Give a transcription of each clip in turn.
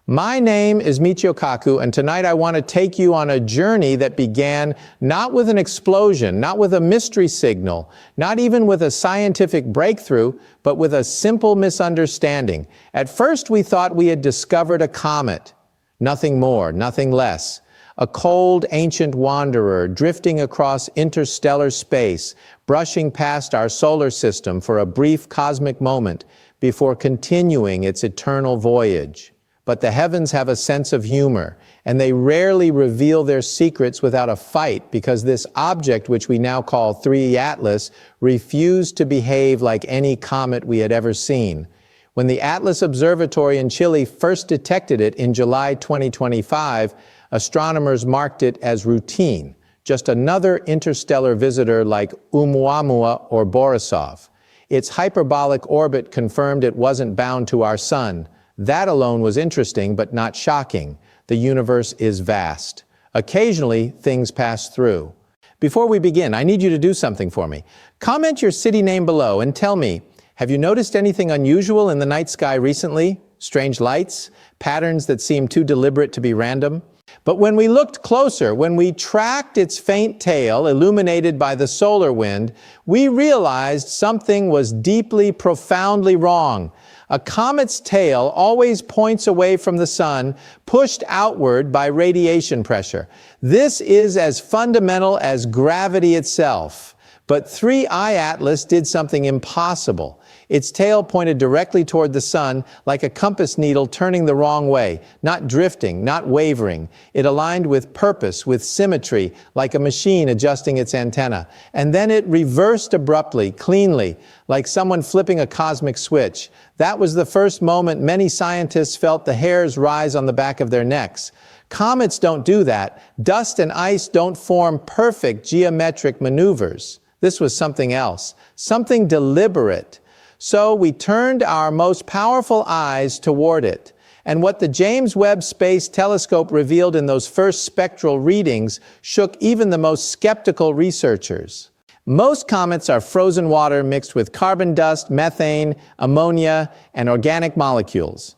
My name is Michio Kaku, and tonight I want to take you on a journey that began not with an explosion, not with a mystery signal, not even with a scientific breakthrough, but with a simple misunderstanding. At first we thought we had discovered a comet. Nothing more, nothing less. A cold, ancient wanderer drifting across interstellar space, brushing past our solar system for a brief cosmic moment before continuing its eternal voyage. But the heavens have a sense of humor, and they rarely reveal their secrets without a fight, because this object, which we now call 3E Atlas, refused to behave like any comet we had ever seen. When the Atlas Observatory in Chile first detected it in July 2025, astronomers marked it as routine, just another interstellar visitor like Oumuamua or Borisov. Its hyperbolic orbit confirmed it wasn't bound to our sun. That alone was interesting, but not shocking. The universe is vast. Occasionally, things pass through. Before we begin, I need you to do something for me. Comment your city name below and tell me, have you noticed anything unusual in the night sky recently? Strange lights? Patterns that seem too deliberate to be random? But when we looked closer, when we tracked its faint tail illuminated by the solar wind, we realized something was deeply, profoundly wrong. A comet's tail always points away from the sun, pushed outward by radiation pressure. This is as fundamental as gravity itself. But 3I Atlas did something impossible. Its tail pointed directly toward the sun like a compass needle turning the wrong way, not drifting, not wavering. It aligned with purpose, with symmetry, like a machine adjusting its antenna. And then it reversed abruptly, cleanly, like someone flipping a cosmic switch. That was the first moment many scientists felt the hairs rise on the back of their necks. Comets don't do that. Dust and ice don't form perfect geometric maneuvers. This was something else, something deliberate. So we turned our most powerful eyes toward it. And what the James Webb Space Telescope revealed in those first spectral readings shook even the most skeptical researchers. Most comets are frozen water mixed with carbon dust, methane, ammonia, and organic molecules.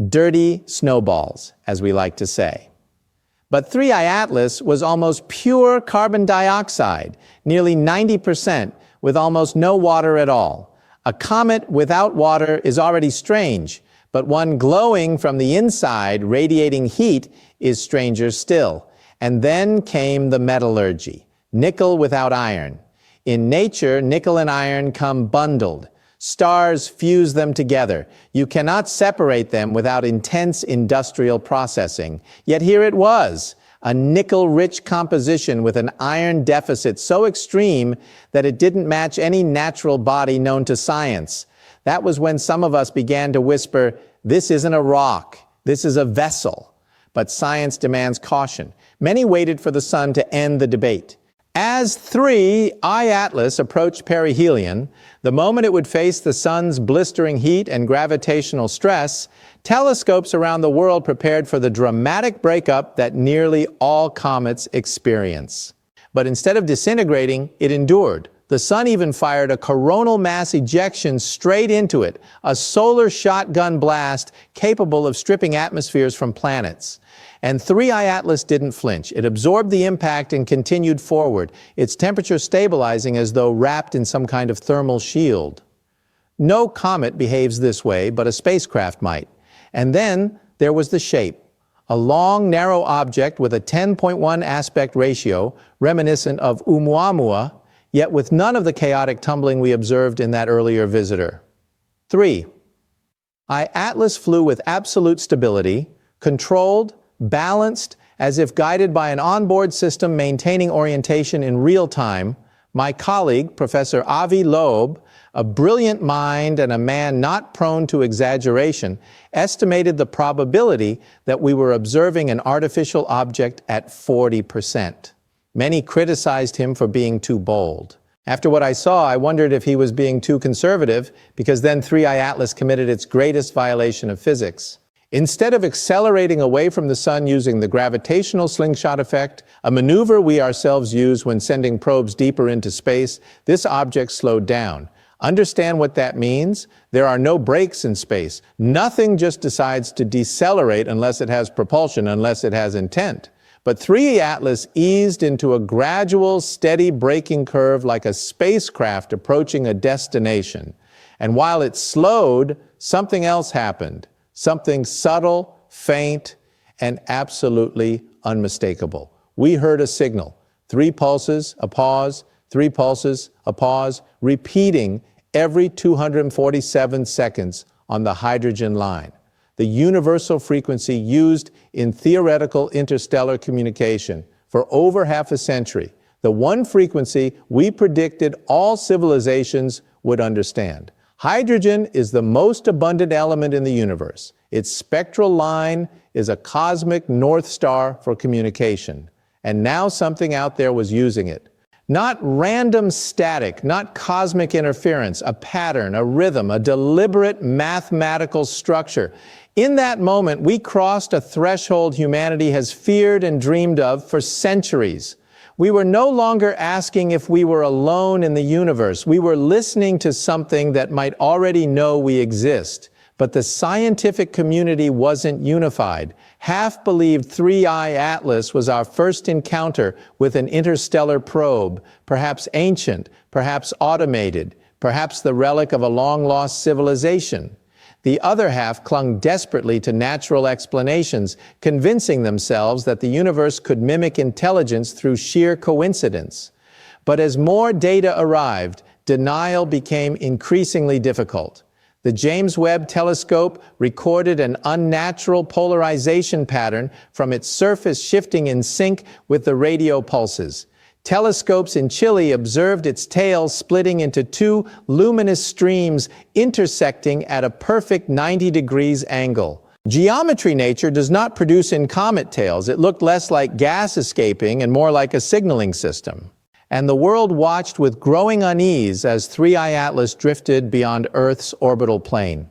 Dirty snowballs, as we like to say. But 3I Atlas was almost pure carbon dioxide, nearly 90%, with almost no water at all. A comet without water is already strange, but one glowing from the inside, radiating heat, is stranger still. And then came the metallurgy, nickel without iron. In nature, nickel and iron come bundled. Stars fuse them together. You cannot separate them without intense industrial processing. Yet here it was, a nickel-rich composition with an iron deficit so extreme that it didn't match any natural body known to science. That was when some of us began to whisper, this isn't a rock, this is a vessel. But science demands caution. Many waited for the sun to end the debate. As 3I Atlas approached perihelion, the moment it would face the sun's blistering heat and gravitational stress, telescopes around the world prepared for the dramatic breakup that nearly all comets experience. But instead of disintegrating, it endured. The sun even fired a coronal mass ejection straight into it, a solar shotgun blast capable of stripping atmospheres from planets. And 3I Atlas didn't flinch. It absorbed the impact and continued forward, its temperature stabilizing as though wrapped in some kind of thermal shield. No comet behaves this way, but a spacecraft might. And then there was the shape. A long, narrow object with a 10.1 aspect ratio, reminiscent of Oumuamua, yet with none of the chaotic tumbling we observed in that earlier visitor. 3. Atlas flew with absolute stability, controlled, balanced, as if guided by an onboard system maintaining orientation in real time. My colleague, Professor Avi Loeb, a brilliant mind and a man not prone to exaggeration, estimated the probability that we were observing an artificial object at 40%. Many criticized him for being too bold. After what I saw, I wondered if he was being too conservative, because then 3I Atlas committed its greatest violation of physics. Instead of accelerating away from the sun using the gravitational slingshot effect, a maneuver we ourselves use when sending probes deeper into space, this object slowed down. Understand what that means? There are no brakes in space. Nothing just decides to decelerate unless it has propulsion, unless it has intent. But 3 Atlas eased into a gradual, steady braking curve like a spacecraft approaching a destination. And while it slowed, something else happened. Something subtle, faint, and absolutely unmistakable. We heard a signal. 3 pulses, a pause, 3 pulses, a pause, repeating every 247 seconds on the hydrogen line, the universal frequency used in theoretical interstellar communication for over half a century, the one frequency we predicted all civilizations would understand. Hydrogen is the most abundant element in the universe. Its spectral line is a cosmic north star for communication. And now something out there was using it. Not random static, not cosmic interference, a pattern, a rhythm, a deliberate mathematical structure. In that moment, we crossed a threshold humanity has feared and dreamed of for centuries. We were no longer asking if we were alone in the universe. We were listening to something that might already know we exist. But the scientific community wasn't unified. Half believed 3I Atlas was our first encounter with an interstellar probe, perhaps ancient, perhaps automated, perhaps the relic of a long-lost civilization. The other half clung desperately to natural explanations, convincing themselves that the universe could mimic intelligence through sheer coincidence. But as more data arrived, denial became increasingly difficult. The James Webb Telescope recorded an unnatural polarization pattern from its surface shifting in sync with the radio pulses. Telescopes in Chile observed its tail splitting into 2 luminous streams intersecting at a perfect 90 degrees angle. Geometry nature does not produce in comet tails. It looked less like gas escaping and more like a signaling system. And the world watched with growing unease as 3I Atlas drifted beyond Earth's orbital plane.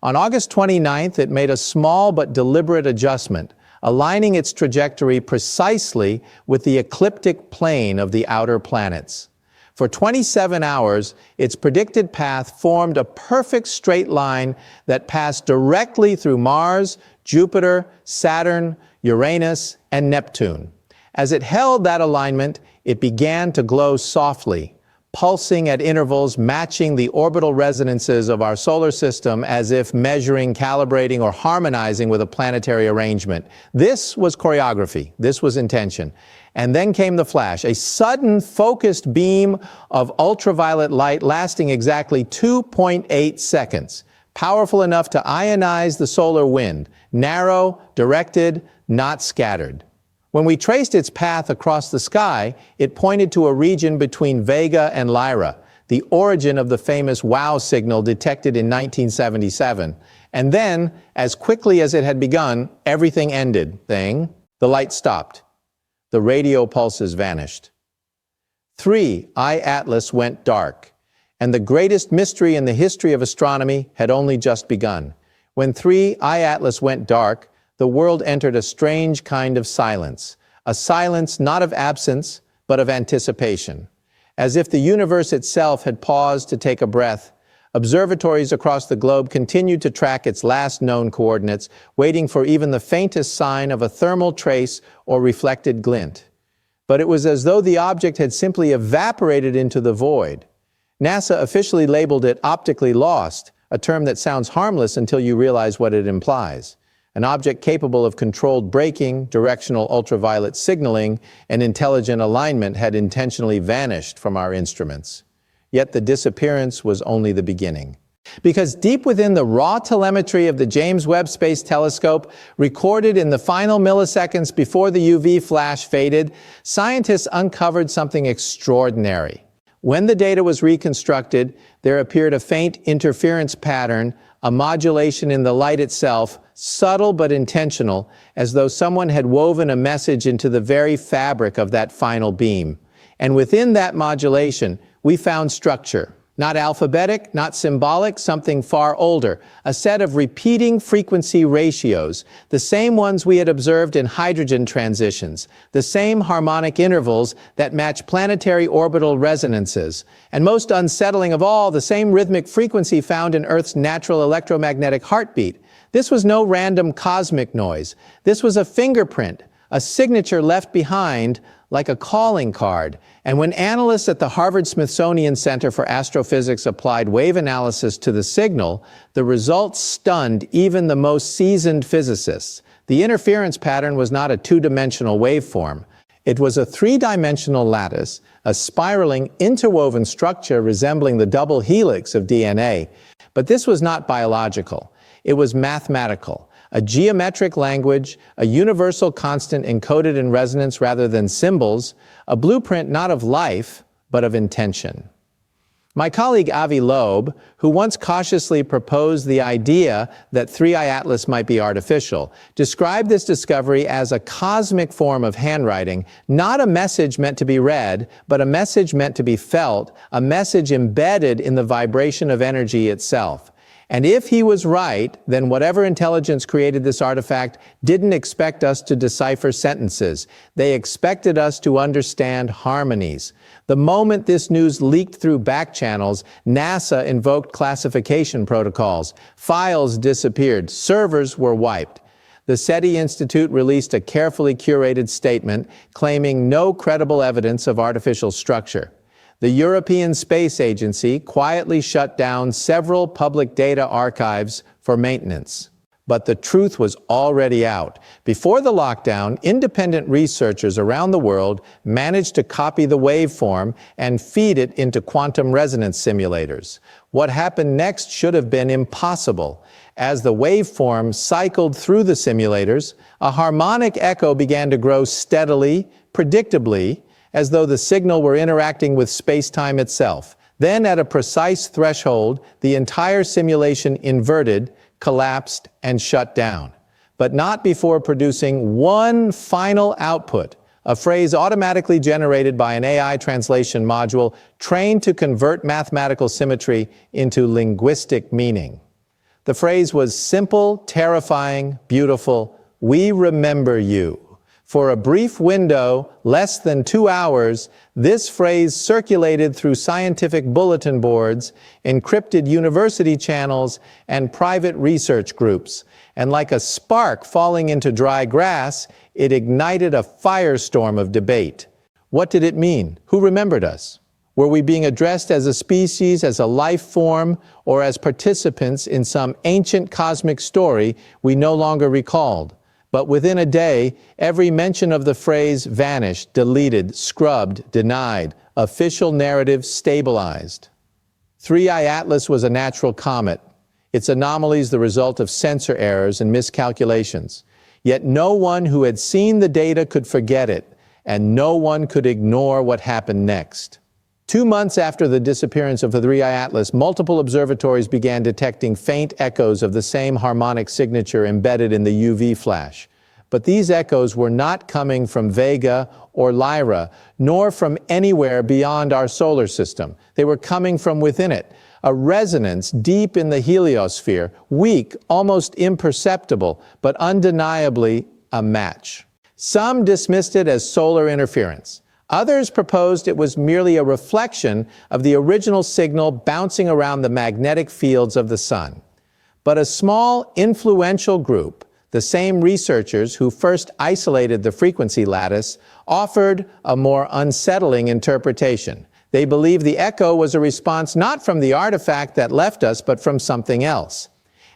On August 29th, it made a small but deliberate adjustment, aligning its trajectory precisely with the ecliptic plane of the outer planets. For 27 hours, its predicted path formed a perfect straight line that passed directly through Mars, Jupiter, Saturn, Uranus, and Neptune. As it held that alignment, it began to glow softly, pulsing at intervals matching the orbital resonances of our solar system as if measuring, calibrating, or harmonizing with a planetary arrangement. This was choreography. This was intention. And then came the flash, a sudden focused beam of ultraviolet light lasting exactly 2.8 seconds, powerful enough to ionize the solar wind, narrow, directed, not scattered. When we traced its path across the sky, it pointed to a region between Vega and Lyra, the origin of the famous WOW signal detected in 1977. And then, as quickly as it had begun, everything ended. The light stopped. The radio pulses vanished. 3I Atlas went dark, and the greatest mystery in the history of astronomy had only just begun. When 3I Atlas went dark, the world entered a strange kind of silence, a silence not of absence, but of anticipation. As if the universe itself had paused to take a breath, observatories across the globe continued to track its last known coordinates, waiting for even the faintest sign of a thermal trace or reflected glint. But it was as though the object had simply evaporated into the void. NASA officially labeled it optically lost, a term that sounds harmless until you realize what it implies. An object capable of controlled braking, directional ultraviolet signaling, and intelligent alignment had intentionally vanished from our instruments. Yet the disappearance was only the beginning. Because deep within the raw telemetry of the James Webb Space Telescope, recorded in the final milliseconds before the UV flash faded, scientists uncovered something extraordinary. When the data was reconstructed, there appeared a faint interference pattern, a modulation in the light itself, subtle but intentional, as though someone had woven a message into the very fabric of that final beam. And within that modulation, we found structure, Not alphabetic, not symbolic, something far older, a set of repeating frequency ratios, the same ones we had observed in hydrogen transitions, the same harmonic intervals that match planetary orbital resonances, and most unsettling of all, the same rhythmic frequency found in Earth's natural electromagnetic heartbeat. This was no random cosmic noise. This was a fingerprint, a signature left behind like a calling card. And when analysts at the Harvard-Smithsonian Center for Astrophysics applied wave analysis to the signal, the results stunned even the most seasoned physicists. The interference pattern was not a two-dimensional waveform. It was a three-dimensional lattice, a spiraling, interwoven structure resembling the double helix of DNA. But this was not biological. It was mathematical. A geometric language, a universal constant encoded in resonance rather than symbols, a blueprint not of life, but of intention. My colleague Avi Loeb, who once cautiously proposed the idea that 3i Atlas might be artificial, described this discovery as a cosmic form of handwriting, not a message meant to be read, but a message meant to be felt, a message embedded in the vibration of energy itself. And if he was right, then whatever intelligence created this artifact didn't expect us to decipher sentences. They expected us to understand harmonies. The moment this news leaked through back channels, NASA invoked classification protocols. Files disappeared. Servers were wiped. The SETI Institute released a carefully curated statement claiming no credible evidence of artificial structure. The European Space Agency quietly shut down several public data archives for maintenance. But the truth was already out. Before the lockdown, independent researchers around the world managed to copy the waveform and feed it into quantum resonance simulators. What happened next should have been impossible. As the waveform cycled through the simulators, a harmonic echo began to grow steadily, predictably, as though the signal were interacting with space-time itself. Then, at a precise threshold, the entire simulation inverted, collapsed, and shut down. But not before producing one final output, a phrase automatically generated by an AI translation module trained to convert mathematical symmetry into linguistic meaning. The phrase was simple, terrifying, beautiful. We remember you. For a brief window, less than 2 hours, this phrase circulated through scientific bulletin boards, encrypted university channels, and private research groups. And like a spark falling into dry grass, it ignited a firestorm of debate. What did it mean? Who remembered us? Were we being addressed as a species, as a life form, or as participants in some ancient cosmic story we no longer recalled? But within a day, every mention of the phrase vanished, deleted, scrubbed, denied. Official narrative stabilized. 3i Atlas was a natural comet. Its anomalies the result of sensor errors and miscalculations. Yet no one who had seen the data could forget it, and no one could ignore what happened next. 2 months after the disappearance of the 3i Atlas, multiple observatories began detecting faint echoes of the same harmonic signature embedded in the UV flash. But these echoes were not coming from Vega or Lyra, nor from anywhere beyond our solar system. They were coming from within it, a resonance deep in the heliosphere, weak, almost imperceptible, but undeniably a match. Some dismissed it as solar interference. Others proposed it was merely a reflection of the original signal bouncing around the magnetic fields of the sun. But a small, influential group, the same researchers who first isolated the frequency lattice, offered a more unsettling interpretation. They believed the echo was a response not from the artifact that left us, but from something else.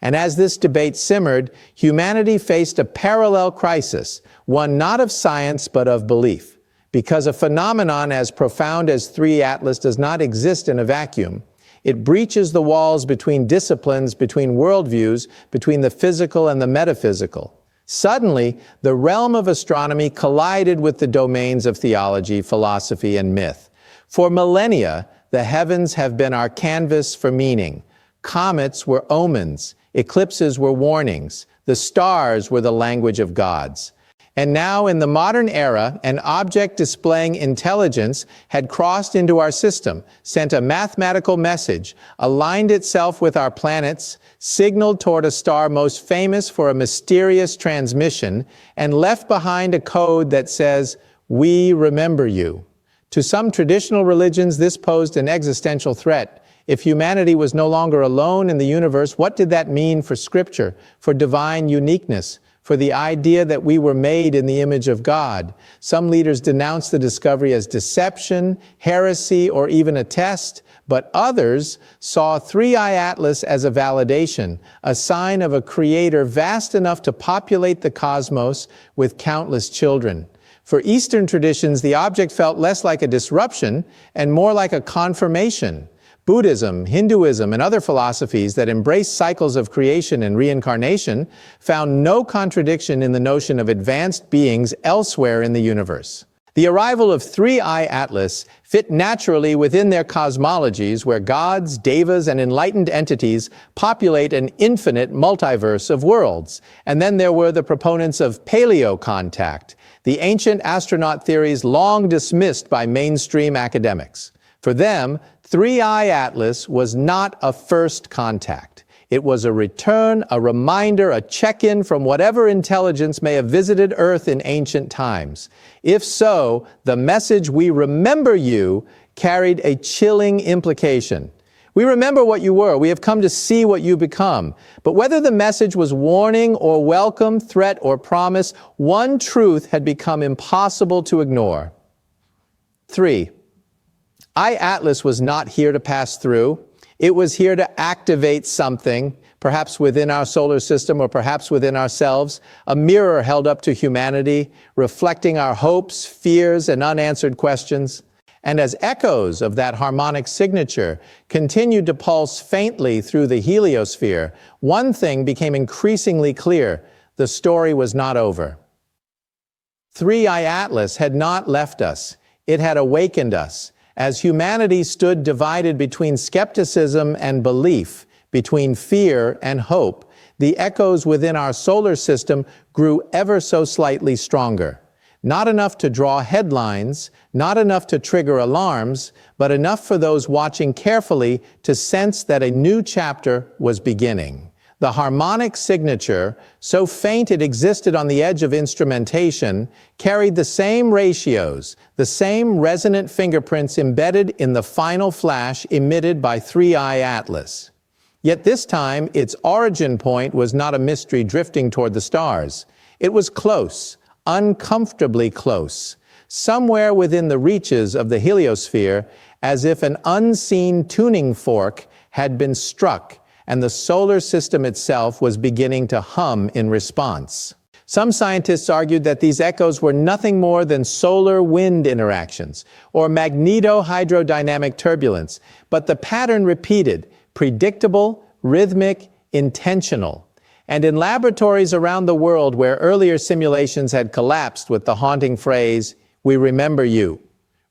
And as this debate simmered, humanity faced a parallel crisis, one not of science, but of belief. Because a phenomenon as profound as 3i Atlas does not exist in a vacuum, it breaches the walls between disciplines, between worldviews, between the physical and the metaphysical. Suddenly, the realm of astronomy collided with the domains of theology, philosophy, and myth. For millennia, the heavens have been our canvas for meaning. Comets were omens, eclipses were warnings, the stars were the language of gods. And now, in the modern era, an object displaying intelligence had crossed into our system, sent a mathematical message, aligned itself with our planets, signaled toward a star most famous for a mysterious transmission, and left behind a code that says, "We remember you." To some traditional religions, this posed an existential threat. If humanity was no longer alone in the universe, what did that mean for Scripture, for divine uniqueness, for the idea that we were made in the image of God? Some leaders denounced the discovery as deception, heresy, or even a test, but others saw Three-Eye Atlas as a validation, a sign of a creator vast enough to populate the cosmos with countless children. For Eastern traditions, the object felt less like a disruption and more like a confirmation. Buddhism, Hinduism, and other philosophies that embrace cycles of creation and reincarnation found no contradiction in the notion of advanced beings elsewhere in the universe. The arrival of Three-Eye Atlas fit naturally within their cosmologies where gods, devas, and enlightened entities populate an infinite multiverse of worlds. And then there were the proponents of paleo-contact, the ancient astronaut theories long dismissed by mainstream academics. For them, Three-Eye Atlas was not a first contact. It was a return, a reminder, a check-in from whatever intelligence may have visited Earth in ancient times. If so, the message, "We remember you," carried a chilling implication. We remember what you were. We have come to see what you become. But whether the message was warning or welcome, threat or promise, one truth had become impossible to ignore. 3. Eye Atlas was not here to pass through. It was here to activate something, perhaps within our solar system or perhaps within ourselves, a mirror held up to humanity, reflecting our hopes, fears, and unanswered questions. And as echoes of that harmonic signature continued to pulse faintly through the heliosphere, one thing became increasingly clear: the story was not over. Three-Eye Atlas had not left us. It had awakened us. As humanity stood divided between skepticism and belief, between fear and hope, the echoes within our solar system grew ever so slightly stronger. Not enough to draw headlines, not enough to trigger alarms, but enough for those watching carefully to sense that a new chapter was beginning. The harmonic signature, so faint it existed on the edge of instrumentation, carried the same ratios, the same resonant fingerprints embedded in the final flash emitted by Three-Eye Atlas. Yet this time, its origin point was not a mystery drifting toward the stars. It was close, uncomfortably close, somewhere within the reaches of the heliosphere, as if an unseen tuning fork had been struck and the solar system itself was beginning to hum in response. Some scientists argued that these echoes were nothing more than solar-wind interactions or magneto-hydrodynamic turbulence, but the pattern repeated: predictable, rhythmic, intentional. And in laboratories around the world where earlier simulations had collapsed with the haunting phrase, "We remember you,"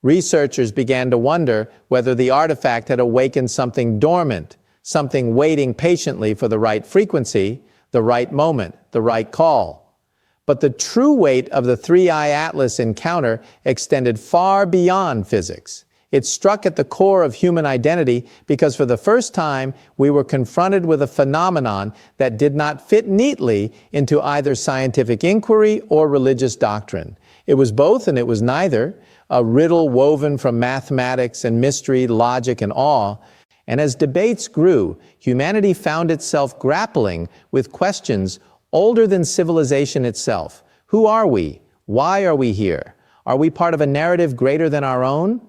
researchers began to wonder whether the artifact had awakened something dormant, something waiting patiently for the right frequency, the right moment, the right call. But the true weight of the Three-Eye Atlas encounter extended far beyond physics. It struck at the core of human identity because for the first time we were confronted with a phenomenon that did not fit neatly into either scientific inquiry or religious doctrine. It was both and it was neither, a riddle woven from mathematics and mystery, logic and awe. And as debates grew, humanity found itself grappling with questions older than civilization itself. Who are we? Why are we here? Are we part of a narrative greater than our own?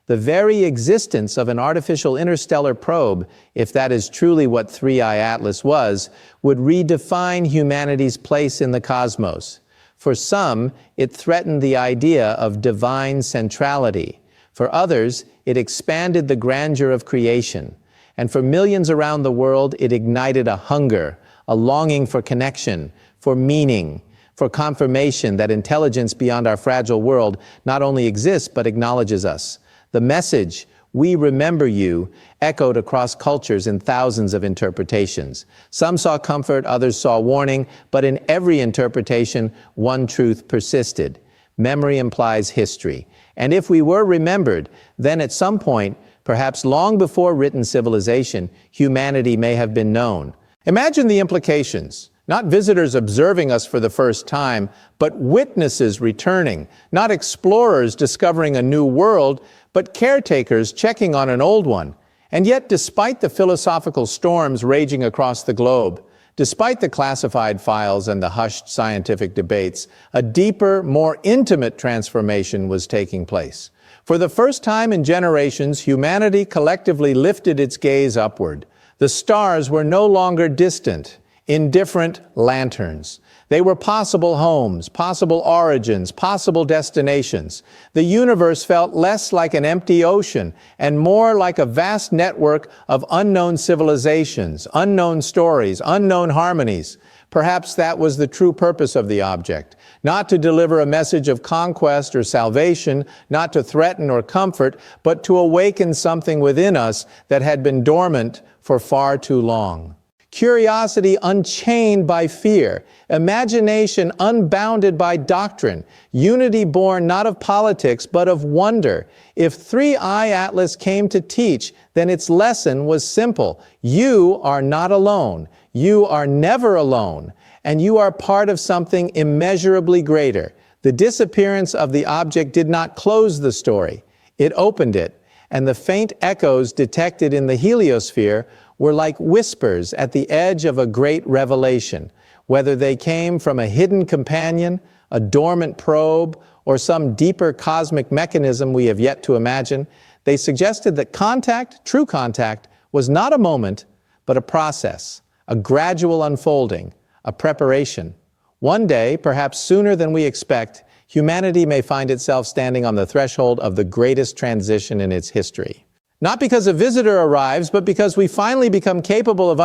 The very existence of an artificial interstellar probe, if that is truly what Three-Eye Atlas was, would redefine humanity's place in the cosmos. For some, it threatened the idea of divine centrality. For others, it expanded the grandeur of creation. And for millions around the world, it ignited a hunger, a longing for connection, for meaning, for confirmation that intelligence beyond our fragile world not only exists but acknowledges us. The message, "We remember you," echoed across cultures in thousands of interpretations. Some saw comfort, others saw warning, but in every interpretation, one truth persisted. Memory implies history. And if we were remembered, then at some point, perhaps long before written civilization, humanity may have been known. Imagine the implications. Not visitors observing us for the first time, but witnesses returning. Not explorers discovering a new world, but caretakers checking on an old one. And yet, despite the philosophical storms raging across the globe, despite the classified files and the hushed scientific debates, a deeper, more intimate transformation was taking place. For the first time in generations, humanity collectively lifted its gaze upward. The stars were no longer distant, indifferent lanterns. They were possible homes, possible origins, possible destinations. The universe felt less like an empty ocean and more like a vast network of unknown civilizations, unknown stories, unknown harmonies. Perhaps that was the true purpose of the object, not to deliver a message of conquest or salvation, not to threaten or comfort, but to awaken something within us that had been dormant for far too long. Curiosity unchained by fear, imagination unbounded by doctrine, unity born not of politics but of wonder. If 3i Atlas came to teach, then its lesson was simple. You are not alone. You are never alone. And you are part of something immeasurably greater. The disappearance of the object did not close the story. It opened it, and the faint echoes detected in the heliosphere were like whispers at the edge of a great revelation. Whether they came from a hidden companion, a dormant probe, or some deeper cosmic mechanism we have yet to imagine, they suggested that contact, true contact, was not a moment, but a process, a gradual unfolding, a preparation. One day, perhaps sooner than we expect, humanity may find itself standing on the threshold of the greatest transition in its history. Not because a visitor arrives, but because we finally become capable of